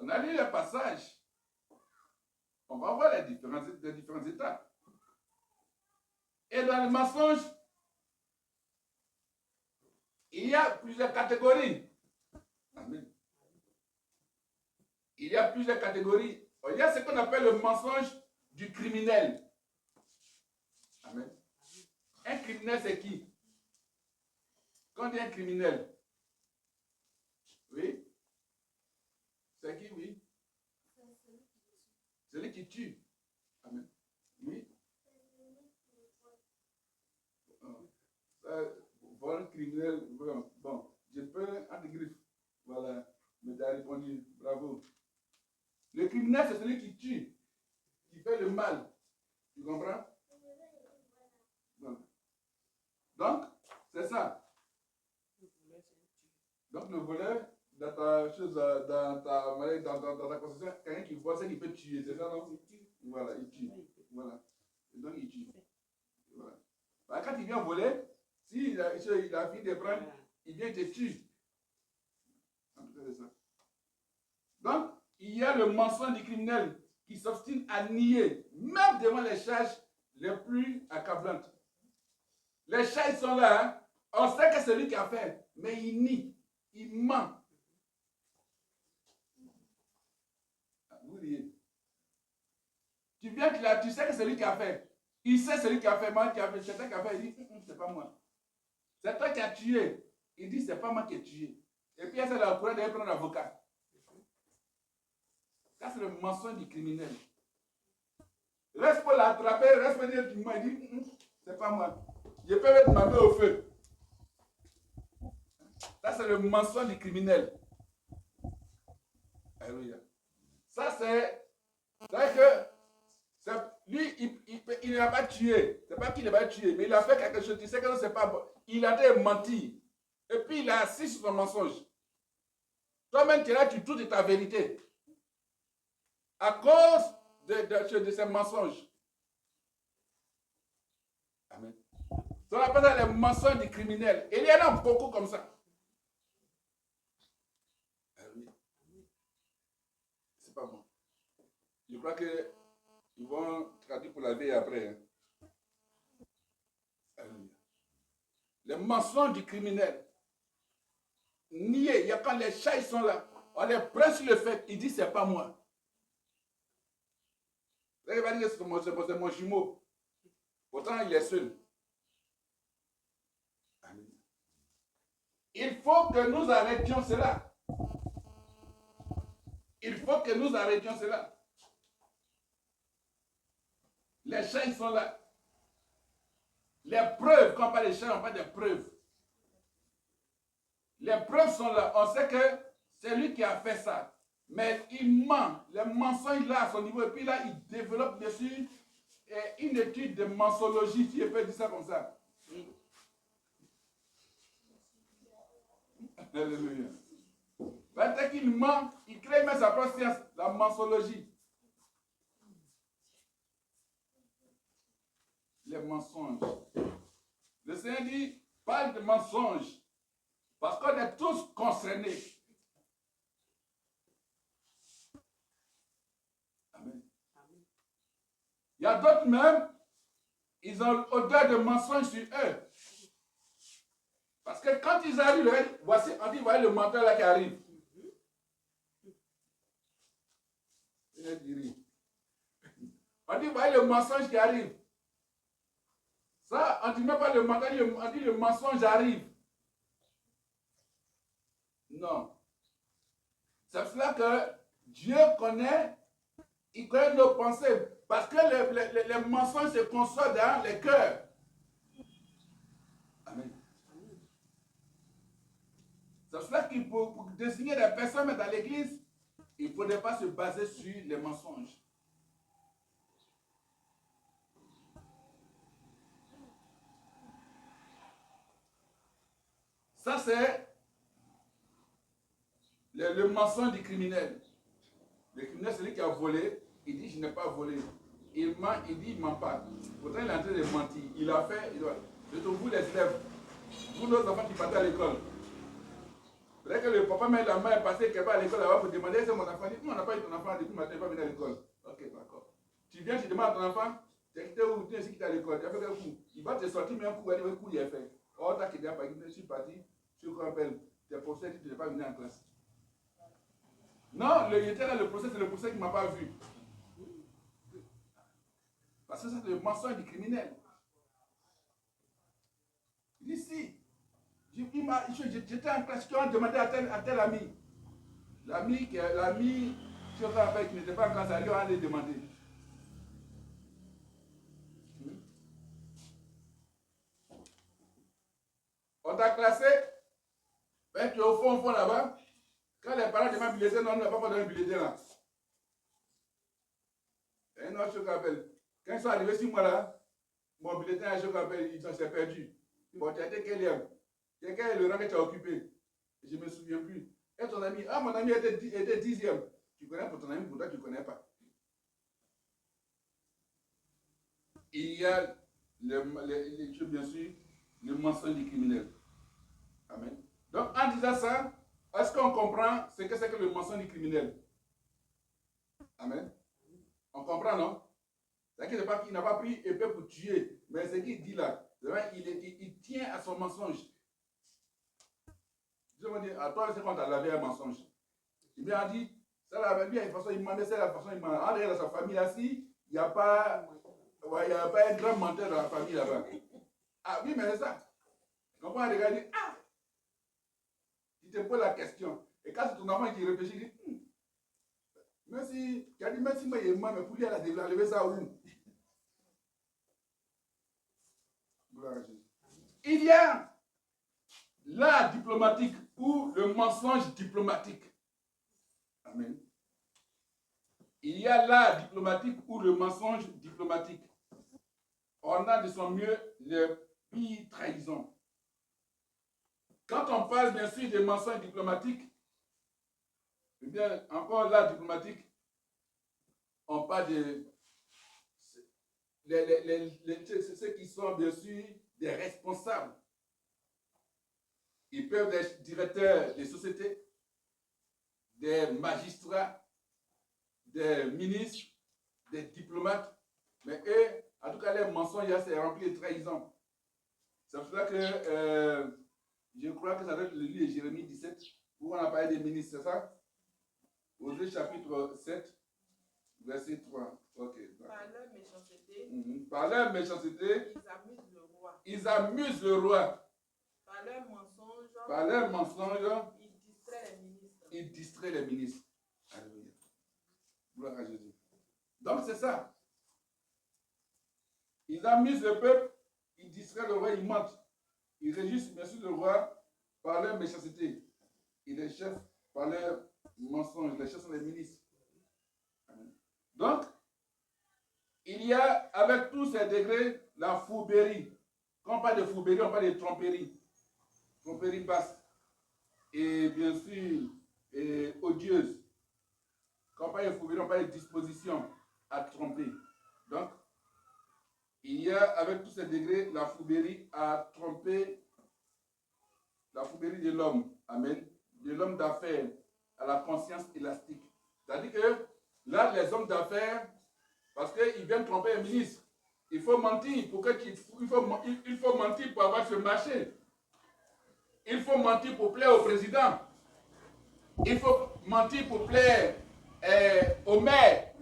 On a lu le passage. On va voir les différentes étapes. Et dans le mensonge, il y a plusieurs catégories. Amen. Il y a plusieurs catégories. Il y a ce qu'on appelle le mensonge du criminel. Amen. Un criminel, c'est qui? Quand on dit un criminel, oui? C'est qui, oui? Celui qui tue. Amen. Oui? Voilà un criminel. Bon, je peux, entre griffes. Voilà. Mais tu as répondu. Bravo. Le criminel, c'est celui qui tue, qui fait le mal. Tu comprends? Donc, c'est ça. Donc, le voleur, dans ta chose, dans ta concession, quelqu'un qui voit ça, qui peut tuer, c'est ça, non? Voilà, il tue. Voilà. Et donc, il tue. Voilà. Bah, quand il vient voler, s'il a fini de prendre, il vient te tuer. En tout cas, c'est ça. Donc, il y a le mensonge du criminel qui s'obstine à nier, même devant les charges les plus accablantes. Les charges sont là, hein? On sait que c'est celui qui a fait, mais il nie, il ment. Vous riez. Tu viens, tu sais que c'est celui qui a fait. Il sait celui qui a fait, moi qui a fait, c'est toi qui a fait, il dit, c'est pas moi. C'est toi qui as tué. Il dit, c'est pas moi qui ai tué. Et puis, il essaie de courir d'aller prendre un avocat. Ça, c'est le mensonge du criminel. Reste pour l'attraper, reste pour dire, il dit, c'est pas moi. Je peux mettre ma main au feu. Ça, c'est le mensonge du criminel. Alléluia. Ça, c'est que lui, il n'a pas tué. C'est pas qu'il n'a pas tué, mais il a fait quelque chose. Tu sais que non, c'est pas bon. Il a été menti. Et puis, il a assis sur son mensonge. Toi-même, tu es là, tu doutes de ta vérité. À cause de ces mensonges. Amen. On appelle ça les mensonges du criminel. Et il y en a beaucoup comme ça. C'est pas bon. Je crois qu'ils vont traduire pour la vie après. Hein. Les mensonges du criminel. Nier. Il y a quand les chats ils sont là. On les prend sur le fait. Ils disent c'est pas moi. Là, il va dire c'est mon jumeau. Pourtant, il est seul. Amen. Il faut que nous arrêtions cela. Il faut que nous arrêtions cela. Les chats, ils sont là. Les preuves, quand on parle des chats, on parle des preuves. Les preuves sont là. On sait que c'est lui qui a fait ça. Mais il ment. Les mensonges là à son niveau. Et puis là, il développe dessus une étude de mensologie, si je peux dire ça comme ça. Alléluia. Dès qu'il ment, il crée même sa propre science, la mensologie. Les mensonges. Le Seigneur dit, parle de mensonges. Parce qu'on est tous concernés. Amen. Il y a d'autres même, ils ont odeur de mensonges sur eux. Parce que quand ils arrivent, voici, on dit, voyez le menteur là qui arrive. On dit, voyez le mensonge qui arrive. Ça, on ne dit même pas le menteur, on dit le mensonge arrive. Non. C'est pour cela que Dieu connaît, il connaît nos pensées. Parce que les mensonges se conçoivent dans les cœurs. Amen. C'est pour cela qu'il faut, pour désigner des personnes dans l'église, il ne faudrait pas se baser sur les mensonges. Ça, c'est le mensonge du criminel. Le criminel, c'est celui qui a volé. Il dit, je n'ai pas volé. Il ment, il dit, il ne ment pas. Pourtant, il est en train de mentir. Il a fait, il doit. Surtout vous, les élèves, vous, nos enfants qui partent à l'école. Peut-être que le papa met la main passer quelque part à l'école là-bas pour demander c'est mon enfant. Il dit, on n'a pas eu ton enfant depuis matin, il va venir à l'école. Ok, d'accord. Tu viens, tu demandes à ton enfant, tu es quitté où, tu es quitté à l'école, tu as fait quel coup? Il va te sortir, mais un coup, il va dire, coup, il est fait. Oh, t'as quitté, je suis parti, je te rappelle, tes professeurs disent que tu n'es pas venu en classe. Non, il était là, le procès, c'est le procès qui ne m'a pas vu. Parce que ça, c'est le mensonge du criminel. Il dit, si. J'étais en classe, tu as demandé à tel ami. L'ami qui n'était pas en classe, lui, on allait demander. On t'a classé, ben, tu es au fond là-bas. Quand les parents demandent bulletin, non, on n'a pas donné un bulletin là. Et non, je te rappelle. Quand ils sont arrivés 6 mois là, mon bulletin, je te rappelle, il s'est perdu. Bon, tu as été quel est? Quel est le rang que tu as occupé? Je ne me souviens plus. Et ton ami, ah, mon ami était 10e. Tu connais pour ton ami, pour toi, tu ne connais pas. Il y a, bien sûr, le mensonge du criminel. Amen. Donc, en disant ça, est-ce qu'on comprend ce que c'est que le mensonge du criminel? Amen. On comprend, non? C'est-à-dire qu'il n'a pas pris épée pour tuer. Mais ce qu'il dit là, il tient à son mensonge. Je vais dire, à toi, c'est quand tu as lavé un mensonge. Il m'a dit, ça là, bien, de toute façon, il m'a dit, c'est la façon, il m'a dit, dans sa famille là-ci, il n'y a pas un grand menteur dans la famille là-bas. Ah oui, mais c'est ça. Quand on regarde, ah, il te pose la question. Et quand c'est ton enfant qui réfléchit, il dit, merci, il a dit, merci, moi, mais pour lui, elle a levé ça où? Il y a l'art diplomatique ou le mensonge diplomatique. Amen. Il y a l'art diplomatique ou le mensonge diplomatique. On a de son mieux le pire trahison. Quand on parle bien sûr des mensonges diplomatiques, eh bien, encore l'art diplomatique, on parle de ceux qui sont bien sûr des responsables. Ils peuvent être directeurs des sociétés, des magistrats, des ministres, des diplomates, mais eux, en tout cas, les mensonges, c'est rempli de trahison. C'est pour cela que je crois que ça doit être le livre de Jérémie 17, où on a parlé des ministres, c'est ça? Osée chapitre 7, verset 3. Ok. Par leur méchanceté, par leur méchanceté, ils amusent le roi. Ils amusent le roi. Par leur mensonge, ils distraient les ministres. Ils distraient les ministres. Alléluia. Gloire à Jésus. Donc c'est ça. Ils amusent le peuple, ils distraient le roi, ils mentent. Ils réjouissent bien sûr le roi par leur méchanceté. Et les chefs par leur mensonge. Les chefs sont les ministres. Amen. Donc, il y a avec tous ces degrés la fourberie. Quand on parle de fourberie, on parle de tromperie. Tromperie basse. Et bien sûr, odieuse. Quand on parle de fourberie, on parle de disposition à tromper. Donc, il y a avec tous ces degrés la fourberie à tromper, la fourberie de l'homme. Amen. De l'homme d'affaires à la conscience élastique. C'est-à-dire que là, les hommes d'affaires, parce qu'ils viennent tromper un ministre, il faut mentir il faut mentir pour avoir ce marché. Il faut mentir pour plaire au président. Il faut mentir pour plaire au maire.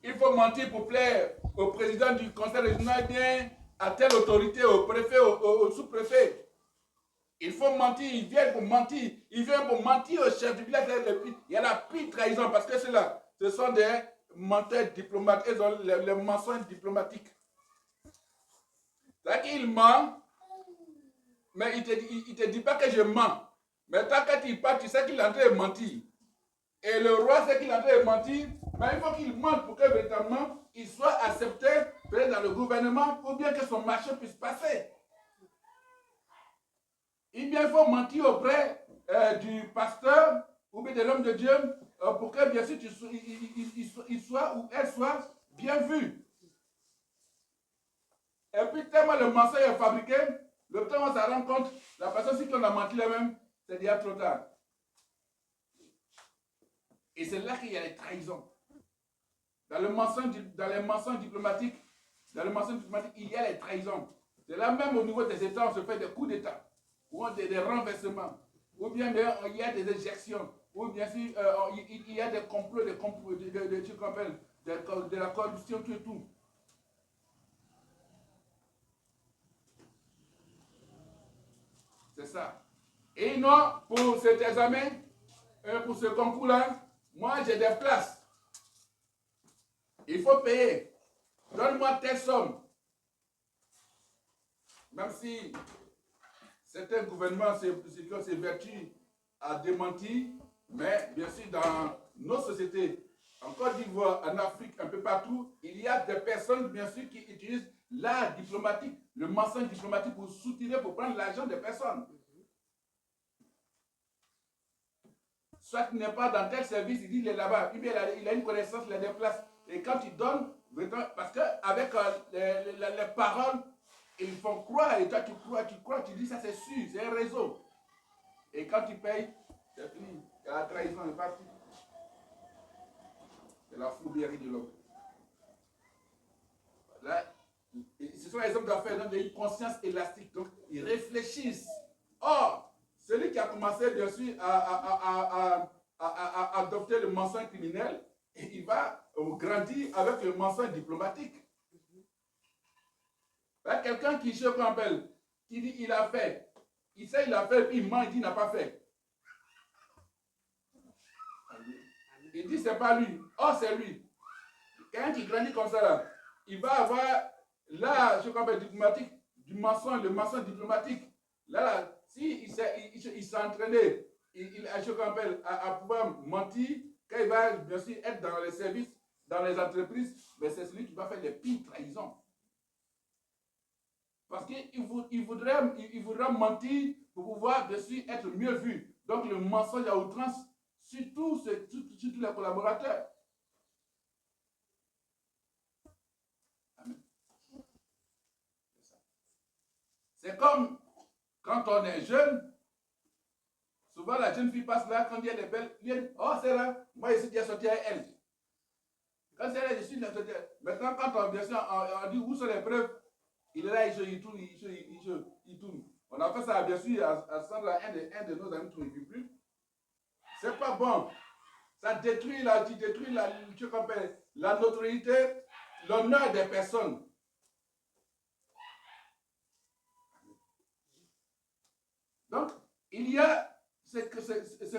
Il faut mentir pour plaire au président du conseil régional, bien à telle autorité, au préfet, au sous-préfet. Il faut mentir, ils viennent pour mentir. Ils viennent pour mentir au chef du village. Il y a la pire trahison parce que ceux-là, ce sont des menteurs diplomates. Ils ont les mensonges diplomatiques. C'est-à-dire qu'il ment, mais il te dit pas que je mens. Mais tant que tu parles, tu sais qu'il est en train de mentir. Et le roi sait qu'il est en train de mentir, mais il faut qu'il mente pour que véritablement il soit accepté peut-être dans le gouvernement ou bien que son marché puisse passer. Il faut mentir auprès du pasteur ou bien de l'homme de Dieu pour que bien sûr il soit ou elle soit bien vu. Et puis tellement le mensonge est fabriqué, le temps où on s'en rend compte, la personne si on a menti elle-même, c'est déjà trop tard. Et c'est là qu'il y a les trahisons. Dans les mensonges diplomatiques, il y a les trahisons. C'est là même au niveau des États, on se fait des coups d'État, ou des renversements, ou bien il y a des éjections, ou bien il y a des complots, de la corruption, tout. C'est ça. Et non, pour cet examen, pour ce concours-là, moi j'ai des places. Il faut payer. Donne-moi telle somme. Même si certains gouvernements s'évertuent à démentir, mais bien sûr dans nos sociétés, en Côte d'Ivoire, en Afrique, un peu partout, il y a des personnes bien sûr qui utilisent l'art diplomatique, le mensonge diplomatique pour soutirer, pour prendre l'argent des personnes. Soit il n'est pas dans tel service, il dit il est là-bas, il a une connaissance, il a des places. Et quand il donne, parce qu'avec les paroles, ils font croire, et toi tu crois, tu dis ça c'est sûr, c'est un réseau. Et quand tu payes, c'est fini. Et la trahison est partie. C'est la fourberie de l'homme. Là, ce sont les hommes d'affaires, donc ils ont une conscience élastique, donc ils réfléchissent. Or, celui qui a commencé bien sûr à adopter le mensonge criminel, il va grandir avec le mensonge diplomatique. Quelqu'un qui se rappelle, qui dit il a fait, il sait il a fait, puis il ment, il dit il n'a pas fait. Il dit c'est pas lui, or c'est lui. Quelqu'un qui grandit comme ça, là, il va avoir là, je crois, diplomatique, le mensonge diplomatique. Là, si il s'est entraîné, je crois, à pouvoir mentir, quand il va bien sûr être dans les services, dans les entreprises, mais c'est celui qui va faire les pires trahisons. Parce qu'il voudrait mentir pour pouvoir bien sûr être mieux vu. Donc le mensonge à outrance sur tous les collaborateurs. Amen. C'est comme quand on est jeune, souvent la jeune fille passe là, quand il y a des belles, oh c'est là, moi je suis déjà sorti avec elle. Quand c'est là, je suis sorti. Maintenant quand on, bien sûr, on dit où sont les preuves, il est là, il tourne. On a fait ça bien sûr à Sandra, un de nos amis qui ne vit plus. C'est pas bon. Ça détruit la notoriété, l'honneur des personnes. Donc, il y a ce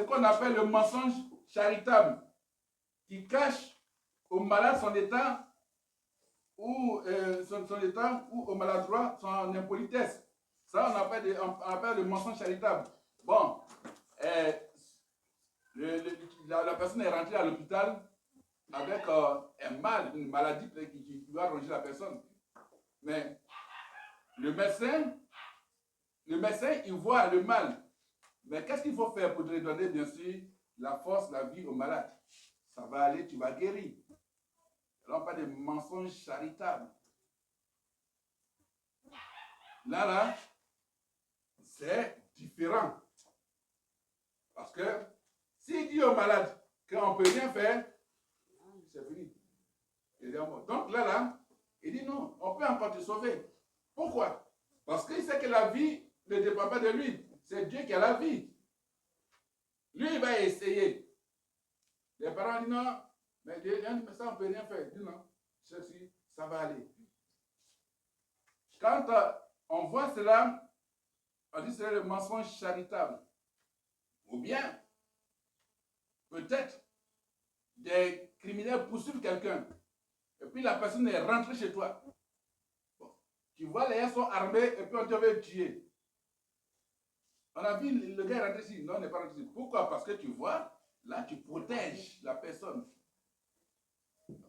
qu'on appelle le mensonge charitable qui cache au malade son état ou son état ou au maladroit son impolitesse. Ça, on appelle le mensonge charitable. Bon, la personne est rentrée à l'hôpital avec un mal, une maladie qui doit ronger la personne. Mais le médecin, il voit le mal. Mais qu'est-ce qu'il faut faire pour te donner, bien sûr, la force, la vie au malade? Ça va aller, tu vas guérir. Alors, pas de mensonges charitables. Là, c'est différent. Parce que s'il dit au malade qu'on ne peut rien faire, c'est fini. Donc là, il dit non, on peut encore te sauver. Pourquoi? Parce qu'il sait que la vie ne dépend pas de lui. C'est Dieu qui a la vie. Lui, il va essayer. Les parents disent non, mais ça, on ne peut rien faire. Il dit non, ceci, ça va aller. Quand on voit cela, on dit que c'est le mensonge charitable. Ou bien, peut-être, des criminels poursuivent quelqu'un. Et puis la personne est rentrée chez toi. Bon. Tu vois, les gens sont armés et puis on te veut tuer. On a vu le gars est rentré ici. Non, il n'est pas rentré ici. Pourquoi? Parce que tu vois, là, tu protèges la personne.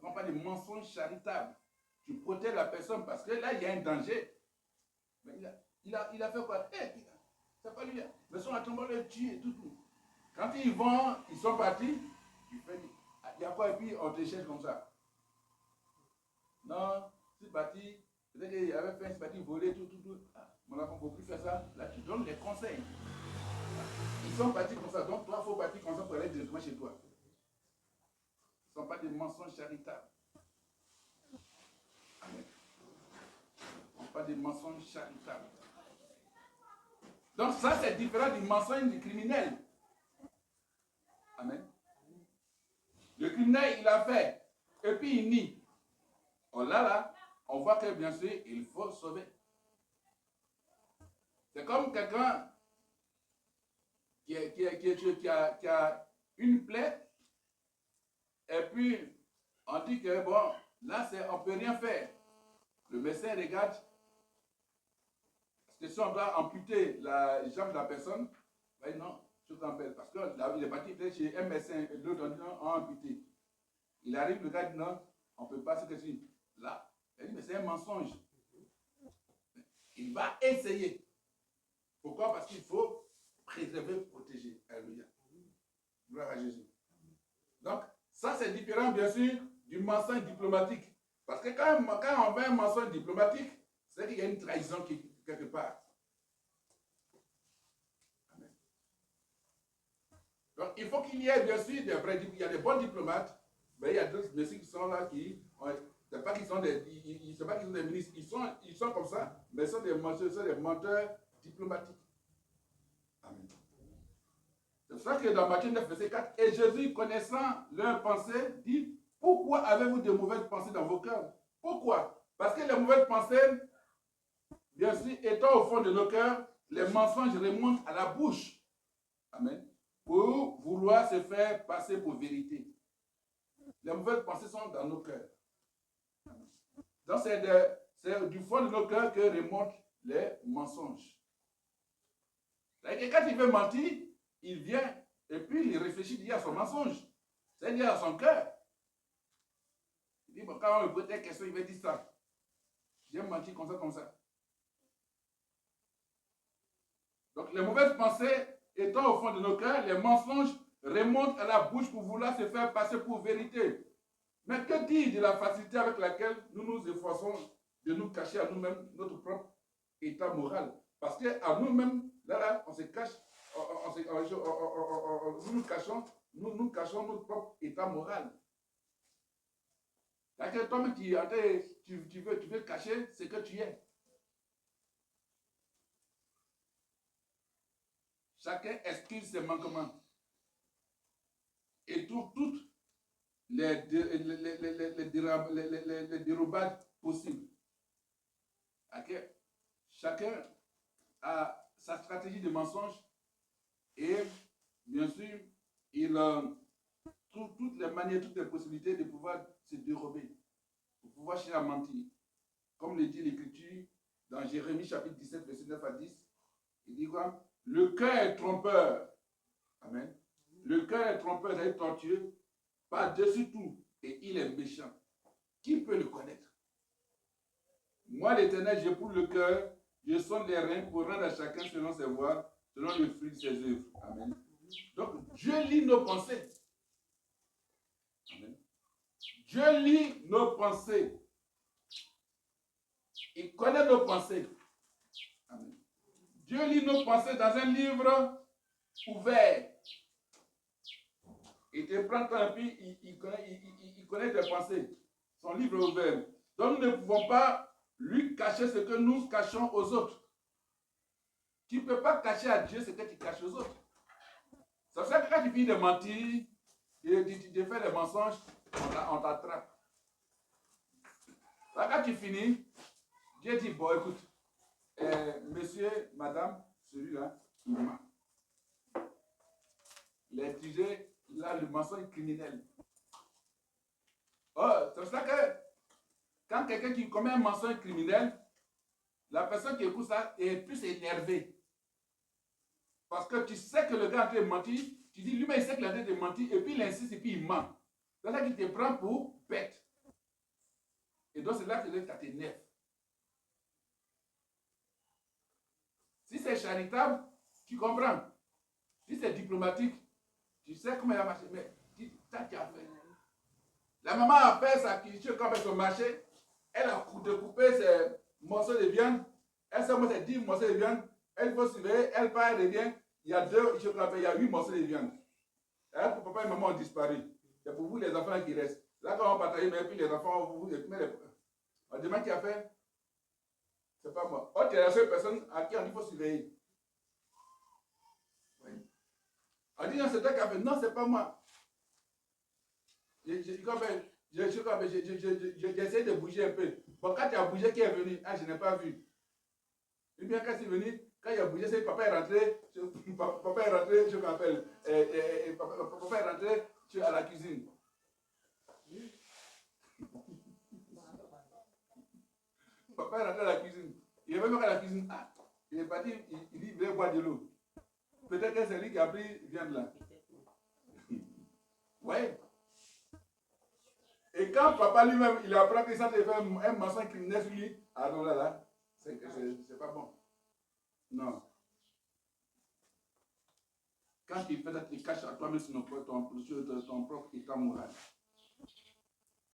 On parle de mensonge charitable. Tu protèges la personne parce que là, il y a un danger. Mais il a fait quoi? C'est pas lui. Mais ils sont en le tuer, tout. Quand ils vont, ils sont partis, tu fais, il y a quoi? Et puis on te cherche comme ça. Non, c'est parti. Peut-être qu'il avait fait, c'est parti voler, tout. Ah. mon enfant, il ne faut plus faire ça. Là, tu donnes des conseils. Ils sont partis comme ça. Donc, toi, il faut partir comme ça pour aller directement chez toi. Ce ne sont pas des mensonges charitables. Amen. Ce ne sont pas des mensonges charitables. Donc, ça, c'est différent du mensonge du criminel. Amen. Le criminel, il a fait. Et puis, il nie. Oh là, on voit que bien sûr, il faut sauver. C'est comme quelqu'un qui a une plaie, et puis on dit que bon, là, on ne peut rien faire. Le médecin regarde, parce que si on doit amputer la jambe de la personne, ben non, je t'appelle. Parce qu'il est parti chez un médecin et l'autre a amputé. Il arrive, le gars dit non, on ne peut pas se dire. Là, il dit, mais c'est un mensonge. Il va essayer. Pourquoi? Parce qu'il faut préserver, protéger. Alléluia. Gloire à Jésus. Donc, ça c'est différent, bien sûr, du mensonge diplomatique. Parce que quand on fait un mensonge diplomatique, c'est qu'il y a une trahison quelque part. Amen. Donc, il faut qu'il y ait, bien sûr, des vrais diplomates. Il y a des bons diplomates, mais il y a d'autres messieurs qui sont là qui... C'est pas qu'ils sont des ministres, ils sont comme ça, mais ils sont des menteurs diplomatiques. Amen. C'est pour ça que dans Matthieu 9, verset 4, et Jésus, connaissant leurs pensées, dit, pourquoi avez-vous de mauvaises pensées dans vos cœurs? Pourquoi? Parce que les mauvaises pensées, bien sûr, étant au fond de nos cœurs, les mensonges remontent à la bouche. Amen. Pour vouloir se faire passer pour vérité. Les mauvaises pensées sont dans nos cœurs. Donc c'est du fond de nos cœurs que remontent les mensonges. Et quand il veut mentir, il vient et puis il réfléchit à son mensonge. C'est-à-dire à son cœur. Il dit, bon, quand on me pose des questions, il va dire ça. J'ai menti comme ça. Donc les mauvaises pensées étant au fond de nos cœurs, les mensonges remontent à la bouche pour vouloir se faire passer pour vérité. Mais que dire de la facilité avec laquelle nous nous efforçons de nous cacher à nous-mêmes notre propre état moral? Parce qu'à nous-mêmes, là, on se cache, nous cachons notre propre état moral. C'est-à-dire que toi-même, tu veux cacher ce que tu es. Chacun excuse ses manquements. Et toutes les dérobades possibles. Okay? Chacun a sa stratégie de mensonge et bien sûr, il trouve toutes les manières, toutes les possibilités de pouvoir se dérober, de pouvoir chercher à mentir. Comme le dit l'Écriture dans Jérémie chapitre 17, verset 9 à 10, il dit quoi? Le cœur est trompeur. Amen. Le cœur est trompeur, c'est tortueux. Par-dessus tout, et il est méchant. Qui peut le connaître? Moi, l'Éternel, j'éprouve le cœur, je sonde les reins pour rendre à chacun selon ses voies, selon le fruit de ses œuvres. Amen. Donc, Dieu lit nos pensées. Amen. Dieu lit nos pensées. Il connaît nos pensées. Amen. Dieu lit nos pensées dans un livre ouvert. Il te prend un puis il connaît tes pensées. Son livre est ouvert. Donc nous ne pouvons pas lui cacher ce que nous cachons aux autres. Tu ne peux pas cacher à Dieu ce que tu caches aux autres. Ça veut dire que quand tu finis de mentir, de faire des mensonges, on t'attrape. Quand tu finis, Dieu dit, bon écoute, monsieur, madame, celui-là, il ment. Il a utilisé là le mensonge criminel. Oh, c'est pour ça que quand quelqu'un qui commet un mensonge criminel, la personne qui écoute ça est plus énervée. Parce que tu sais que le gars est en train de mentir, tu dis lui-même il sait qu'il est en train de mentir, et puis il insiste et puis il ment. C'est ça qu'il te prend pour bête. Et donc c'est là que ça t'énerve. Si c'est charitable, tu comprends. Si c'est diplomatique, tu sais comment il a marché. Mais ça tu as fait. La maman a fait sa culture quand elle se marché. Elle a coupé ses morceaux de viande. Elle sait moi c'est 10 morceaux de viande. Elle faut surveiller, elle part, elle revient. Il y a 2, je rappelle, il y a 8 morceaux de viande. Et pour papa et maman ont disparu. C'est pour vous les enfants qui restent. Là, quand on partage, mais puis les enfants, vous on demande qui a fait. C'est pas moi. Oh, tu es la seule personne à qui on dit qu'il faut surveiller. Oui. On dit non, c'est toi qui a fait. Non, c'est pas moi. J'ai essayé de bouger un peu. Bon, quand tu as bougé, qui est venu? Ah, je n'ai pas vu. Et bien, quand c'est venu, quand il a bougé, c'est papa est rentré. Papa est rentré, je m'appelle. Papa est rentré à la cuisine. Papa est rentré à la cuisine. Il est venu à la cuisine. Ah, il est parti, il dit, il veut boire de l'eau. Peut-être que c'est lui qui a pris viande là. Ouais. Et quand papa lui-même, il apprend que ça te fait un mensonge criminel sur lui, ah non, là, c'est pas bon. Non. Quand tu fais ça, tu caches à toi-même sur ton propre état moral.